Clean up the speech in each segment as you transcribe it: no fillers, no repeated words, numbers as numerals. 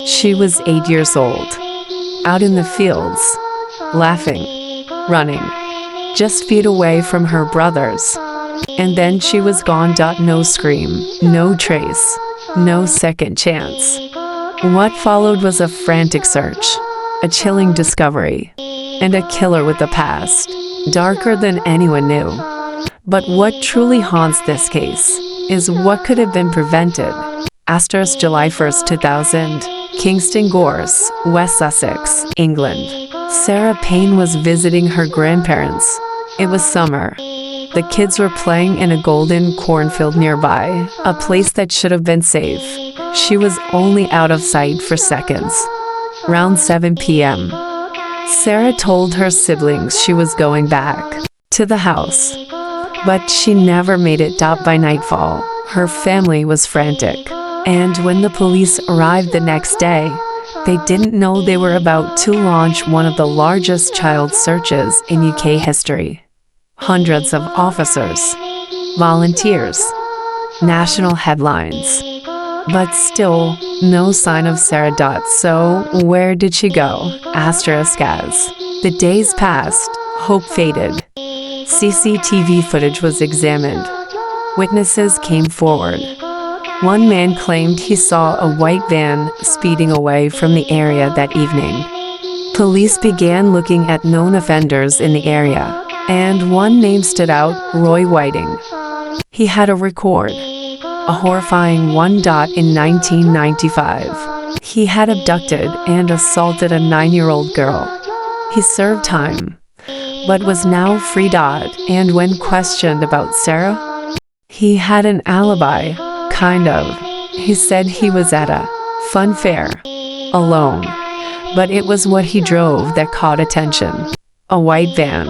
She was 8 years old, out in the fields, laughing, running, just feet away from her brothers. And then she was gone. No scream, no trace, no second chance. What followed was a frantic search, a chilling discovery, and a killer with a past, darker than anyone knew. But what truly haunts this case is what could have been prevented. July 1st, 2000, Kingston Gorse, West Sussex, England. Sarah Payne was visiting her grandparents. It was summer. The kids were playing in a golden cornfield nearby, a place that should have been safe. She was only out of sight for seconds. Around 7 p.m., Sarah told her siblings she was going back to the house. But she never made it. By nightfall, her family was frantic. And when the police arrived the next day, they didn't know they were about to launch one of the largest child searches in UK history. Hundreds of officers, volunteers, national headlines. But still, no sign of Sarah. So, where did she go? As the days passed, hope faded. CCTV footage was examined. Witnesses came forward. One man claimed he saw a white van speeding away from the area that evening. Police began looking at known offenders in the area, and one name stood out: Roy Whiting. He had a record, a horrifying one. In 1995, he had abducted and assaulted a 9-year-old girl. He served time, but was now free. And when questioned about Sarah, he had an alibi, kind of. He said he was at a fun fair, alone. But it was what he drove that caught attention. A white van.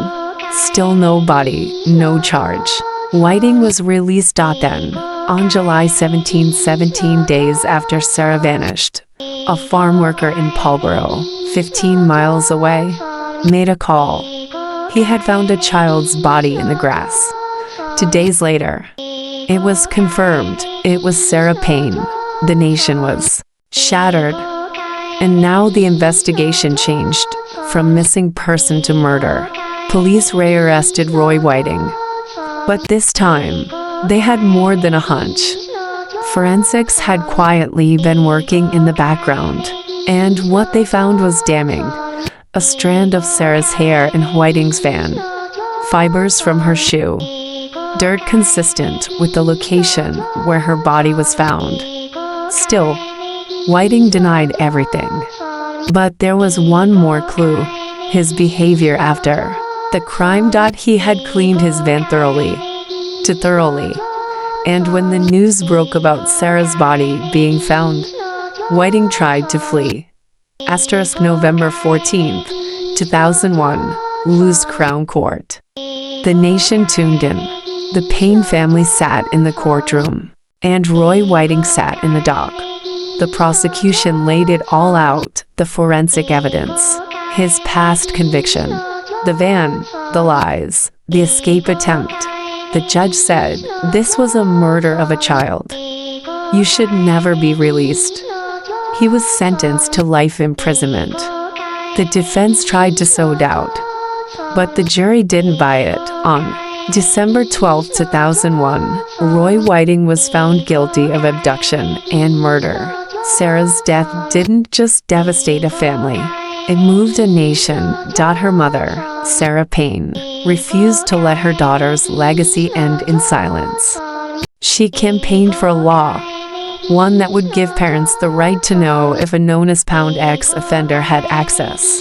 Still no body, no charge. Whiting was released. Then, on July 17, 17 days after Sarah vanished, a farm worker in Pulborough, 15 miles away, made a call. He had found a child's body in the grass. 2 days later, it was confirmed it was Sarah Payne. The nation was shattered. And now the investigation changed from missing person to murder. Police rearrested Roy Whiting. But this time, they had more than a hunch. Forensics had quietly been working in the background. And what they found was damning. A strand of Sarah's hair in Whiting's van. Fibers from her shoe. Dirt consistent with the location where her body was found. Still, Whiting denied everything. But there was one more clue: his behavior after the crime. He had cleaned his van thoroughly. And when the news broke about Sarah's body being found, Whiting tried to flee. November 14th, 2001, Lewes Crown Court. The nation tuned in. The Payne family sat in the courtroom, and Roy Whiting sat in the dock. The prosecution laid it all out: the forensic evidence, his past conviction, the van, the lies, the escape attempt. The judge said this was a murder of a child. You should never be released. He was sentenced to life imprisonment. The defense tried to sow doubt, but the jury didn't buy it. On December 12, 2001, Roy Whiting was found guilty of abduction and murder. Sarah's death didn't just devastate a family. It moved a nation. Her mother, Sarah Payne, refused to let her daughter's legacy end in silence. She campaigned for a law, one that would give parents the right to know if a known as Pound X offender had access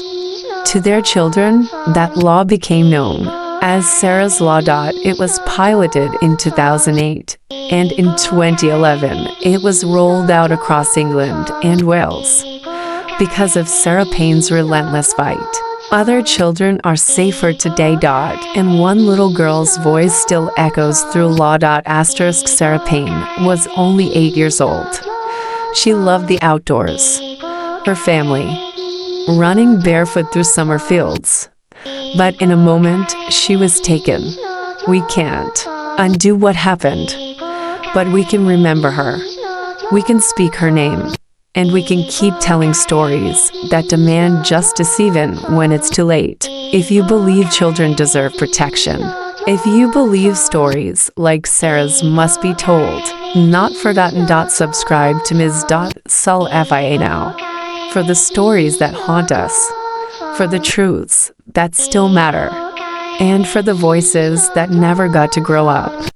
to their children. That law became known as Sarah's Law. It was piloted in 2008, and in 2011, it was rolled out across England and Wales. Because of Sarah Payne's relentless fight, other children are safer today. And one little girl's voice still echoes through law. Sarah Payne was only 8 years old. She loved the outdoors, her family, running barefoot through summer fields. But in a moment, she was taken. We can't undo what happened, but we can remember her. We can speak her name. And we can keep telling stories that demand justice even when it's too late. If you believe children deserve protection, if you believe stories like Sarah's must be told, not forgotten. Subscribe to Ms. Sul FIA now. For the stories that haunt us, for the truths that still matter, and for the voices that never got to grow up.